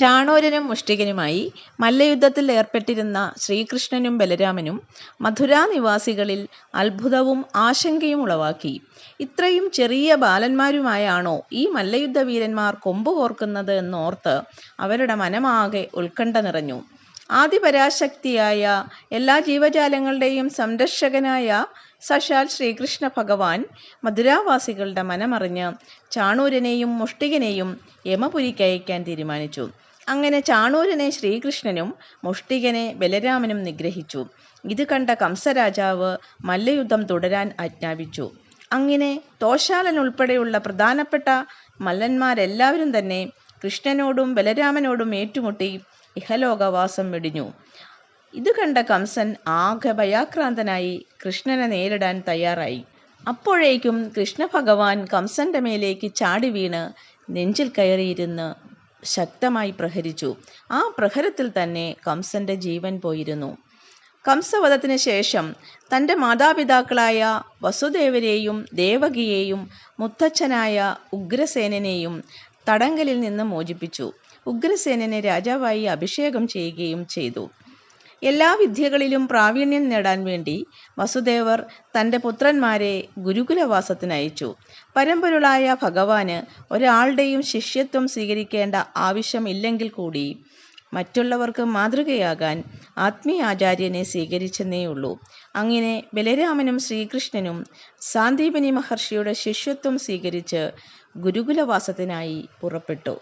ചാണൂരനും മുഷ്ടികനുമായി മല്ലയുദ്ധത്തിൽ ഏർപ്പെട്ടിരുന്ന ശ്രീകൃഷ്ണനും ബലരാമനും മഥുരാ നിവാസികളിൽ അത്ഭുതവും ആശങ്കയും ഉളവാക്കി. ഇത്രയും ചെറിയ ബാലന്മാരുമായാണോ ഈ മല്ലയുദ്ധ വീരന്മാർ കൊമ്പുകോർക്കുന്നത് എന്നോർത്ത് അവരുടെ മനമാകെ ഉത്കണ്ഠ നിറഞ്ഞു. ആദിപരാശക്തിയായ എല്ലാ ജീവജാലങ്ങളുടെയും സംരക്ഷകനായ സാക്ഷാൽ ശ്രീകൃഷ്ണ ഭഗവാൻ മഥുരാവാസികളുടെ മനമറിഞ്ഞ് ചാണൂരനെയും മുഷ്ടികനെയും യമപുരിക്കയക്കാൻ തീരുമാനിച്ചു. അങ്ങനെ ചാണൂരനെ ശ്രീകൃഷ്ണനും മുഷ്ടികനെ ബലരാമനും നിഗ്രഹിച്ചു. ഇത് കണ്ട കംസരാജാവ് മല്ലയുദ്ധം തുടരാൻ ആജ്ഞാപിച്ചു. അങ്ങനെ തോശാലൻ ഉൾപ്പെടെയുള്ള പ്രധാനപ്പെട്ട മല്ലന്മാരെല്ലാവരും തന്നെ കൃഷ്ണനോടും ബലരാമനോടും ഏറ്റുമുട്ടി ഇഹലോകവാസം വെടിഞ്ഞു. ഇത് കണ്ട കംസൻ ആകെ ഭയാക്രാന്തനായി കൃഷ്ണനെ നേരിടാൻ തയ്യാറായി. അപ്പോഴേക്കും കൃഷ്ണഭഗവാൻ കംസന്റെ മേലേക്ക് ചാടി വീണ് നെഞ്ചിൽ കയറിയിരുന്ന് ശക്തമായി പ്രഹരിച്ചു. ആ പ്രഹരത്തിൽ തന്നെ കംസന്റെ ജീവൻ പോയിരുന്നു. കംസവധത്തിന് ശേഷം തൻ്റെ മാതാപിതാക്കളായ വസുദേവരെയും ദേവകിയെയും മുത്തച്ഛനായ ഉഗ്രസേനനെയും തടങ്കലിൽ നിന്ന് മോചിപ്പിച്ചു. ഉഗ്രസേനനെ രാജാവായി അഭിഷേകം ചെയ്യുകയും ചെയ്തു. എല്ലാ വിദ്യകളിലും പ്രാവീണ്യം നേടാൻ വേണ്ടി വസുദേവർ തൻ്റെ പുത്രന്മാരെ ഗുരുകുലവാസത്തിനയച്ചു. പരമ്പൊരുളായ ഭഗവാന് ഒരാളുടെയും ശിഷ്യത്വം സ്വീകരിക്കേണ്ട ആവശ്യമില്ലെങ്കിൽ കൂടി മറ്റുള്ളവർക്ക് മാതൃകയാകാൻ ആത്മീയാചാര്യനെ സ്വീകരിച്ചെന്നേയുള്ളൂ. അങ്ങനെ ബലരാമനും ശ്രീകൃഷ്ണനും സാന്ദീപനി മഹർഷിയുടെ ശിഷ്യത്വം സ്വീകരിച്ച് ഗുരുകുലവാസത്തിനായി പുറപ്പെട്ടു.